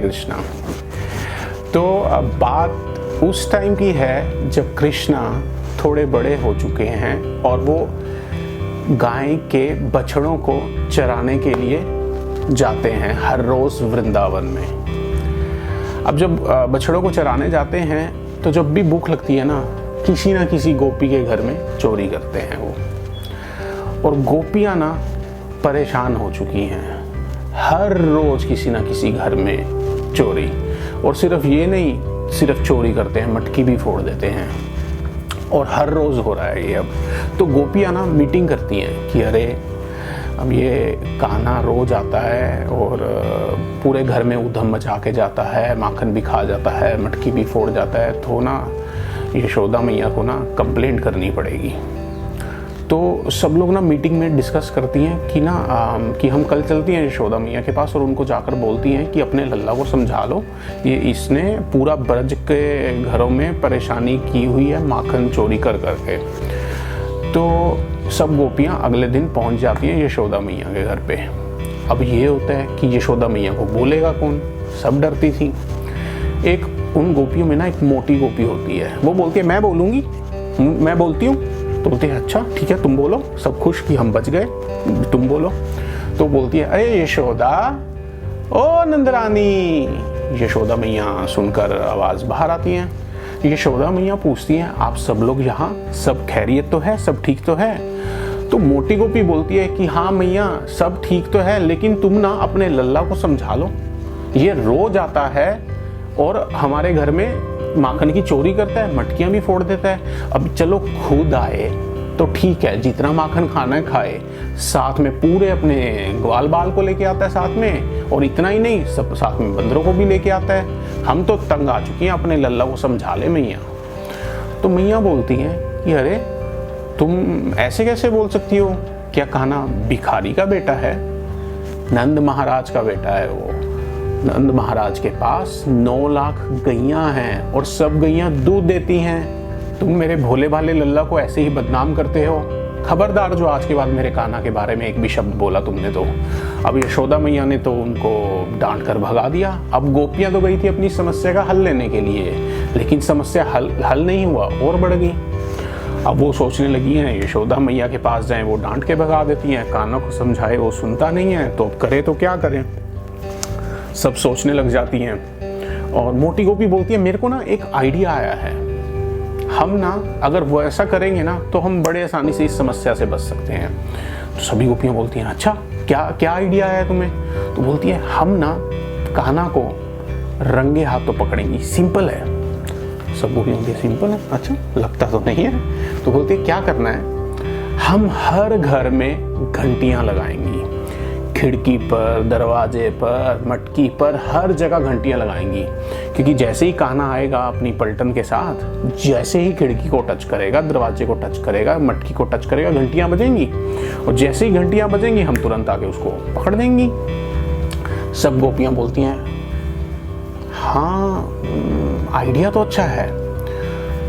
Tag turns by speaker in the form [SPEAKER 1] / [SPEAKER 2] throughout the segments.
[SPEAKER 1] कृष्णा। तो अब बात उस टाइम की है जब कृष्णा थोड़े बड़े हो चुके हैं और वो गाय के बछड़ों को चराने के लिए जाते हैं हर रोज वृंदावन में। अब जब बछड़ों को चराने जाते हैं तो जब भी भूख लगती है ना किसी गोपी के घर में चोरी करते हैं वो। और गोपियां ना परेशान हो चुकी हैं, हर रोज किसी ना किसी घर में चोरी। और सिर्फ ये नहीं, सिर्फ चोरी करते हैं, मटकी भी फोड़ देते हैं और हर रोज हो रहा है ये। अब तो गोपियां ना मीटिंग करती हैं कि अरे अब ये कान्हा रोज आता है और पूरे घर में उधम मचा के जाता है, माखन भी खा जाता है, मटकी भी फोड़ जाता है, तो ना यशोदा मैया को ना कंप्लेंट करनी पड़ेगी। तो सब लोग ना मीटिंग में डिस्कस करती हैं कि कि हम कल चलती हैं यशोदा मैया के पास और उनको जाकर बोलती हैं कि अपने लल्ला को समझा लो, ये इसने पूरा ब्रज के घरों में परेशानी की हुई है माखन चोरी कर करके। तो सब गोपियां अगले दिन पहुंच जाती हैं यशोदा मैया के घर पे। अब ये होता है कि यशोदा मैया को बोलेगा कौन, सब डरती थी। एक उन गोपियों में ना एक मोटी गोपी होती है, वो बोलती है मैं बोलूँगी, मैं बोलती हूँ। तो बोलती है अच्छा ठीक है तुम बोलो, सब खुश कि हम बच गए, तुम बोलो। तो बोलती है अरे यशोदा, ओ नंदरानी। यशोदा मैया सुनकर आवाज बाहर आती है। यशोदा मैया पूछती हैं आप सब लोग यहाँ सब खैरियत तो है, सब ठीक तो है? तो मोटी गोपी बोलती है कि हाँ मैया सब ठीक तो है, लेकिन तुम ना अपने लल्ला को समझा लो, ये रोज आता है और हमारे घर में माखन की चोरी करता है, मटकियां भी फोड़ देता है। अब चलो खुद आए तो ठीक है, जितना माखन खाना है खाए, साथ में पूरे अपने ग्वाल बाल को लेके आता है साथ में, और इतना ही नहीं सब साथ में बंदरों को भी लेके आता है। हम तो तंग आ चुकी हैं, अपने लल्ला को समझा ले मैया। तो मैया बोलती हैं कि अरे तुम ऐसे कैसे बोल सकती हो, क्या कान्हा भिखारी का बेटा है? नंद महाराज का बेटा है वो। नंद महाराज के पास 9 लाख गैयां हैं और सब गैयां दूध देती हैं। तुम मेरे भोले भाले लल्ला को ऐसे ही बदनाम करते हो। खबरदार जो आज के बाद मेरे कान्हा के बारे में एक भी शब्द बोला तुमने तो। अब यशोदा मैया ने तो उनको डांट कर भगा दिया। अब गोपियां तो गई थी अपनी समस्या का हल लेने के लिए, लेकिन समस्या हल नहीं हुआ और बढ़ गई। अब वो सोचने लगी हैं यशोदा मैया के पास जाएं, वो डांट के भगा देती हैं, कान्हा को समझाए वो सुनता नहीं है, तो अब करे तो क्या करें। सब सोचने लग जाती हैं। और मोटी गोपी बोलती है मेरे को ना एक आइडिया आया है, हम ना अगर वो ऐसा करेंगे ना तो हम बड़े आसानी से इस समस्या से बच सकते हैं। तो सभी गोपियां बोलती हैं अच्छा क्या आइडिया आया तुम्हें? तो बोलती है हम ना कान्हा को रंगे हाथ तो पकड़ेंगी, सिंपल है। सब गोपियां बोलती है सिंपल है, अच्छा लगता तो नहीं है। तो बोलती है क्या करना है, हम हर घर में घंटियां लगाएंगी, खिड़की पर, दरवाजे पर, मटकी पर, हर जगह घंटियां लगाएंगी। क्योंकि जैसे ही कान्हा आएगा अपनी पलटन के साथ, जैसे ही खिड़की को टच करेगा, दरवाजे को टच करेगा, मटकी को टच करेगा, घंटियां बजेंगी। और जैसे ही घंटियां बजेंगी हम तुरंत आके उसको पकड़ देंगी। सब गोपियां बोलती हैं हाँ आइडिया तो अच्छा है।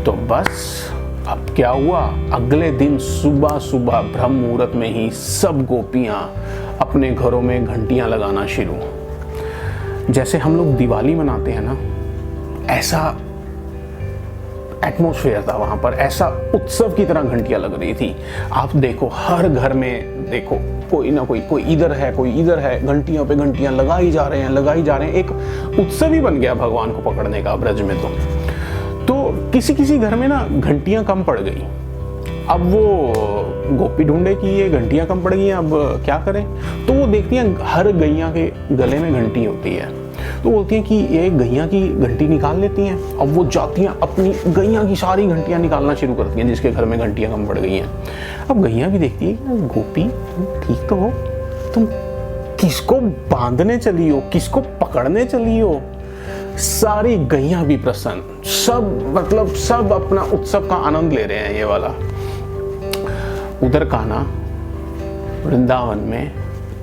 [SPEAKER 1] तो बस अब क्या हुआ, अगले दिन सुबह सुबह ब्रह्म मुहूर्त में ही सब गोपियां अपने घरों में घंटियां लगाना शुरू। जैसे हम लोग दिवाली मनाते हैं ना, ऐसा एटमॉस्फेयर था वहां पर, ऐसा उत्सव की तरह घंटियां लग रही थी। आप देखो हर घर में देखो कोई ना कोई इधर है कोई इधर है, घंटियों पे घंटियां लगाई जा रहे हैं। एक उत्सव ही बन गया भगवान को पकड़ने का ब्रज में। तो किसी घर में ना घंटियां कम पड़ गई। अब वो गोपी ढूंढे कि ये घंटियां कम पड़ गई हैं, अब क्या करें। तो वो देखती हैं हर गैया के गले में घंटी होती है, तो बोलती हैं कि ये गैया की घंटी निकाल लेती हैं। अब वो जाती हैं अपनी गैया की सारी घंटियां निकालना शुरू करती हैं जिसके घर में घंटियां कम पड़ गई हैं। अब गैया भी देखती है गोपी ठीक तो हो, तुम किसको बांधने चली हो, किसको पकड़ने चली हो। सारी गैया भी प्रसन्न, सब अपना उत्सव का आनंद ले रहे हैं ये वाला। उधर कान्हा वृंदावन में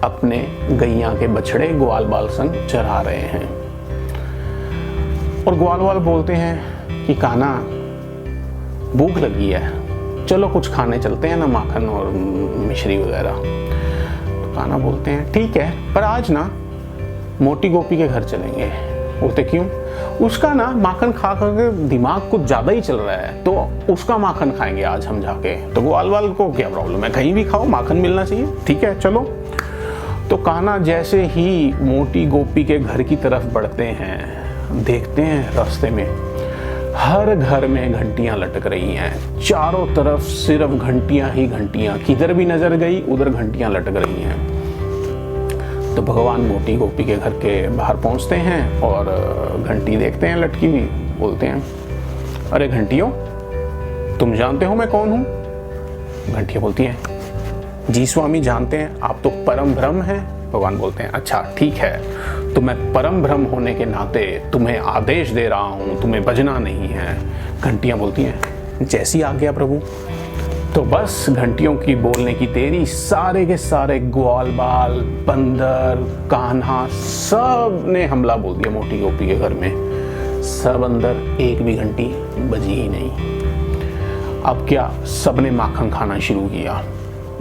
[SPEAKER 1] अपने गैया के बछड़े ग्वाल बाल संग चरा रहे हैं। और ग्वाल बाल बोलते हैं कि कान्हा भूख लगी है, चलो कुछ खाने चलते हैं ना, माखन और मिश्री वगैरह। तो कान्हा बोलते हैं ठीक है, पर आज ना मोटी गोपी के घर चलेंगे, बोलते क्यों? उसका ना माखन खा कर दिमाग कुछ ज़्यादा ही चल रहा है, तो उसका माखन खाएंगे आज हम जाके। तो ग्वाल बाल को क्या प्रॉब्लम है, कहीं भी खाओ, माखन मिलना चाहिए, ठीक है चलो। तो कान्हा जैसे ही मोटी गोपी के घर की तरफ बढ़ते हैं, देखते हैं रास्ते में हर घर में घंटियां लटक रही हैं, चारों तरफ सिर्फ घंटियां ही घंटियां, किधर भी नजर गई उधर घंटियां लटक रही हैं। तो भगवान मोटी गोपी के घर के बाहर पहुंचते हैं और घंटी देखते हैं लटकी हुई, बोलते हैं अरे घंटियों, तुम जानते हो मैं कौन हूं? घंटियां बोलती हैं जी स्वामी जानते हैं, आप तो परम ब्रह्म हैं। भगवान बोलते हैं अच्छा ठीक है, तो मैं परम ब्रह्म होने के नाते तुम्हें आदेश दे रहा हूं, तुम्हें बजना नहीं है। घंटियां बोलती हैं जैसी आज्ञा प्रभु। तो बस घंटियों की बोलने की देरी, सारे के सारे ग्वाल बाल, बंदर, कान्हा सब ने हमला बोल दिया मोटी गोपी के घर में। सब अंदर, एक भी घंटी बजी ही नहीं। अब क्या, सबने माखन खाना शुरू किया,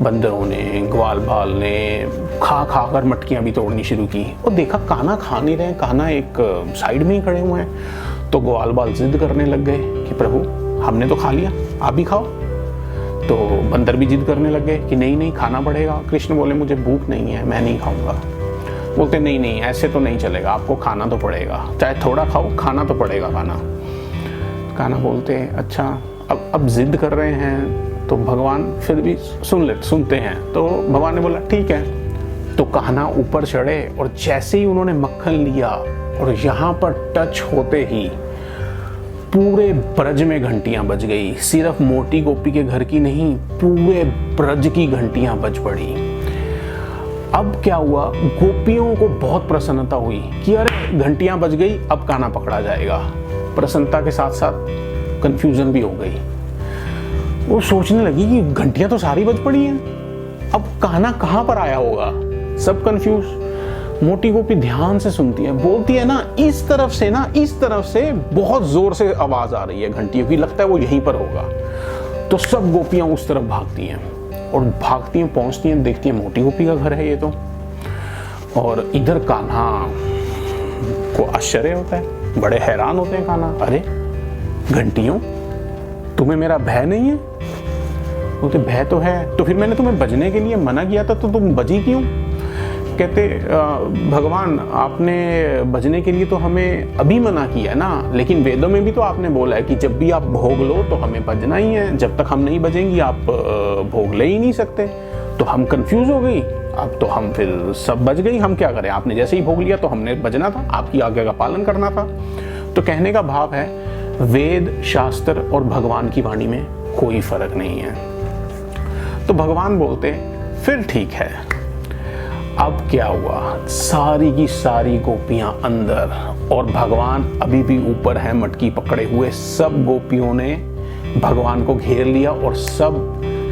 [SPEAKER 1] बंदरों ने, ग्वाल बाल ने खा खा कर मटकियां भी तोड़नी शुरू की। और देखा कान्हा खा नहीं रहे, कान्हा एक साइड में ही खड़े हुए हैं। तो ग्वाल बाल जिद करने लग गए कि प्रभु हमने तो खा लिया, आप भी खाओ। तो बंदर भी जिद करने लग गए कि नहीं नहीं खाना पड़ेगा। कृष्ण बोले मुझे भूख नहीं है, मैं नहीं खाऊंगा। बोलते नहीं नहीं ऐसे तो नहीं चलेगा, आपको खाना तो पड़ेगा, चाहे थोड़ा खाओ, खाना तो पड़ेगा खाना। कान्हा बोलते अच्छा अब जिद कर रहे हैं, तो भगवान फिर भी सुनते हैं। तो भगवान ने बोला ठीक है। तो कान्हा ऊपर चढ़े और जैसे ही उन्होंने मक्खन लिया और यहाँ पर टच होते ही पूरे ब्रज में घंटियां बज गई। सिर्फ मोटी गोपी के घर की नहीं, पूरे ब्रज की घंटियां बज पड़ी। अब क्या हुआ, गोपियों को बहुत प्रसन्नता हुई कि अरे घंटियां बज गई, अब कान्हा पकड़ा जाएगा। प्रसन्नता के साथ साथ कंफ्यूजन भी हो गई। वो सोचने लगी कि घंटियां तो सारी बज पड़ी हैं, अब कान्हा कहां पर आया होगा। सब कंफ्यूज। मोटी गोपी ध्यान से सुनती है, बोलती है ना इस तरफ से बहुत जोर से आवाज आ रही है घंटियों की, लगता है वो यहीं पर होगा। तो सब गोपियां उस तरफ भागती हैं और भागती हैं, पहुंचती हैं, देखती हैं मोटी गोपी का घर है ये तो। और इधर कान्हा को आश्चर्य होता है, बड़े हैरान होते हैं कान्हा, अरे घंटियों तुम्हें मेरा भय नहीं है? बोलते भय तो है, तो फिर मैंने तुम्हें बजने के लिए मना किया था, तो तुम बजी क्यों? कहते भगवान आपने बजने के लिए तो हमें अभी मना किया ना, लेकिन वेदों में भी तो आपने बोला है कि जब भी आप भोग लो तो हमें बजना ही है, जब तक हम नहीं बजेंगी आप भोग ले ही नहीं सकते। तो हम कंफ्यूज हो गई, अब तो हम फिर सब बज गई, हम क्या करें, आपने जैसे ही भोग लिया तो हमने बजना था, आपकी आज्ञा का पालन करना था। तो कहने का भाव है वेद, शास्त्र और भगवान की वाणी में कोई फर्क नहीं है। तो भगवान बोलते फिर ठीक है। अब क्या हुआ, सारी की सारी गोपियां अंदर और भगवान अभी भी ऊपर है मटकी पकड़े हुए। सब गोपियों ने भगवान को घेर लिया और सब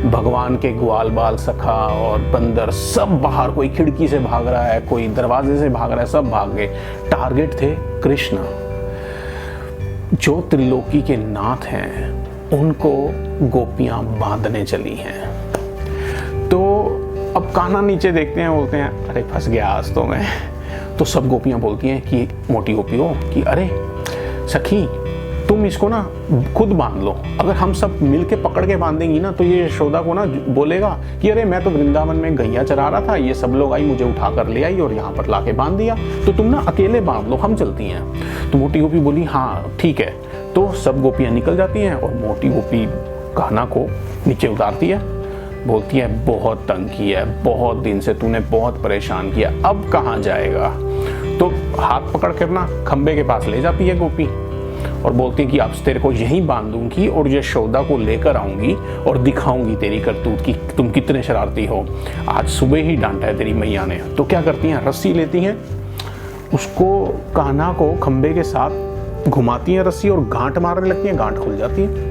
[SPEAKER 1] भगवान के ग्वाल बाल, सखा और बंदर सब बाहर, कोई खिड़की से भाग रहा है, कोई दरवाजे से भाग रहा है, सब भाग गए। टारगेट थे कृष्ण, जो त्रिलोकी के नाथ हैं, उनको गोपियां बांधने चली हैं। तो अब कान्हा नीचे देखते हैं, बोलते हैं अरे फंस गया आज तो मैं। तो सब गोपियां बोलती हैं कि मोटी गोपी हो कि अरे सखी तुम इसको ना खुद बांध लो, अगर हम सब मिलके पकड़ के बांधेंगी ना तो ये यशोदा को ना बोलेगा कि अरे मैं तो वृंदावन में गैया चरा रहा था, ये सब लोग आई मुझे उठा कर ले आई और यहाँ पर लाके बांध दिया, तो तुम ना अकेले बांध लो, हम चलती हैं। तो मोटी गोपी बोली हाँ ठीक है। तो सब गोपियां निकल जाती हैं और मोटी गोपी कान्हा को नीचे उतारती है, बोलती है बहुत तंग किया है, बहुत दिन से तूने बहुत परेशान किया, अब कहाँ जाएगा। तो हाथ पकड़ कर ना खंबे के पास ले जाती है गोपी और बोलती है कि अब तेरे को यहीं बांध दूंगी और यशोदा को लेकर आऊंगी और दिखाऊंगी तेरी करतूत की तुम कितने शरारती हो। आज सुबह ही डांटा है तेरी मैया ने। तो क्या करती हैं, रस्सी लेती हैं, उसको कान्हा को खंबे के साथ घुमाती हैं रस्सी और गांठ मारने लगती हैं, गांठ खुल जाती है।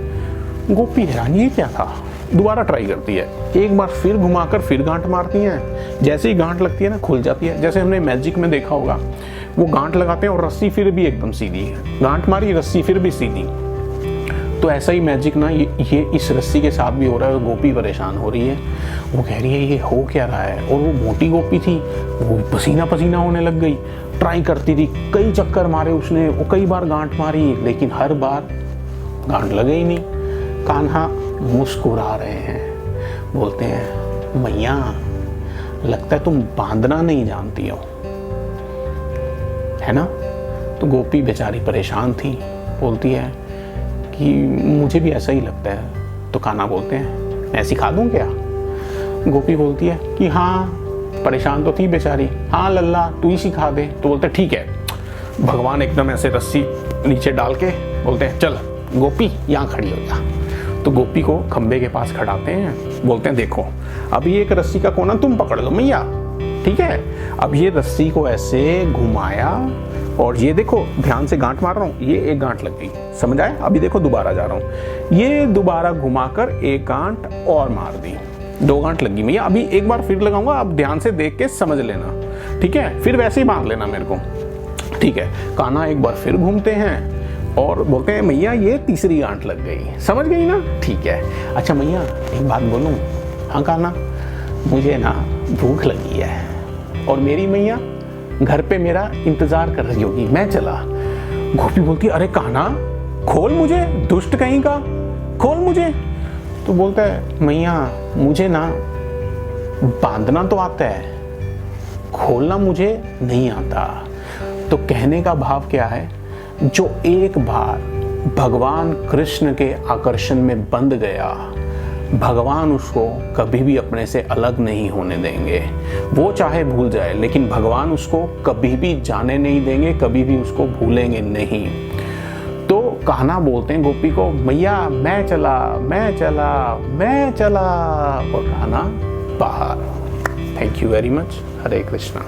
[SPEAKER 1] गोपी हैरान ये क्या था, दोबारा ट्राई करती है, एक बार फिर घुमाकर फिर गांठ मारती हैं, जैसे ही गांठ लगती है ना खुल जाती है। जैसे हमने मैजिक में देखा होगा, वो गांठ लगाते हैं और रस्सी फिर भी एकदम सीधी है, गांठ मारी रस्सी फिर भी सीधी। तो ऐसा ही मैजिक ना ये इस रस्सी के साथ भी हो रहा है। गोपी परेशान हो रही है, वो कह रही है ये हो क्या रहा है। और वो मोटी गोपी थी, वो पसीना पसीना होने लग गई, ट्राई करती रही, कई चक्कर मारे उसने, वो कई बार गांठ मारी, लेकिन हर बार गांठ लगे ही नहीं। कान्हा मुस्कुरा रहे हैं, बोलते हैं मैया लगता है तुम बांधना नहीं जानती हो, है ना। तो गोपी बेचारी परेशान थी, बोलती है कि मुझे भी ऐसा ही लगता है। तो कान्हा बोलते हैं मैं सिखा दूं क्या। गोपी बोलती है कि हाँ, परेशान तो थी बेचारी, हाँ लल्ला तू ही सिखा दे। तो बोलते ठीक है। भगवान एकदम ऐसे रस्सी नीचे डाल के बोलते हैं चल गोपी यहाँ खड़ी हो जा। तो गोपी को खंबे के पास खड़ाते हैं, बोलते हैं देखो अभी एक रस्सी का कोना तुम पकड़ लो मैया, ठीक है। अब ये रस्सी को ऐसे घुमाया और ये देखो ध्यान से गांठ मार रहा हूँ, ये एक गांठ लग गई, समझ आए। अभी देखो दोबारा जा रहा हूँ, ये दोबारा घुमाकर एक गांठ और मार दी, 2 गांठ लगी मैया। अभी एक बार फिर लगाऊंगा, आप ध्यान से देख के समझ लेना, ठीक है। फिर वैसे ही बांध लेना मेरे को, ठीक है। कान्हा एक बार फिर घूमते हैं और बोलते हैं मैया ये तीसरी गांठ लग गई, समझ गई ना, ठीक है। अच्छा मैया एक बात बोलूं। हाँ कान्हा, मुझे ना भूख लगी है और मेरी मैया घर पे मेरा इंतजार कर रही होगी, मैं चला। गोपी बोलती अरे कान्हा खोल मुझे, दुष्ट कहीं का, खोल मुझे। तो बोलता है मैया मुझे ना बांधना तो आता है, खोलना मुझे नहीं आता। तो कहने का भाव क्या है, जो एक बार भगवान कृष्ण के आकर्षण में बंध गया, भगवान उसको कभी भी अपने से अलग नहीं होने देंगे। वो चाहे भूल जाए लेकिन भगवान उसको कभी भी जाने नहीं देंगे, कभी भी उसको भूलेंगे नहीं। तो कान्हा बोलते हैं गोपी को मैया मैं चला मैं चला मैं चला, और कान्हा बाहर। Thank you very much. Hare Krishna.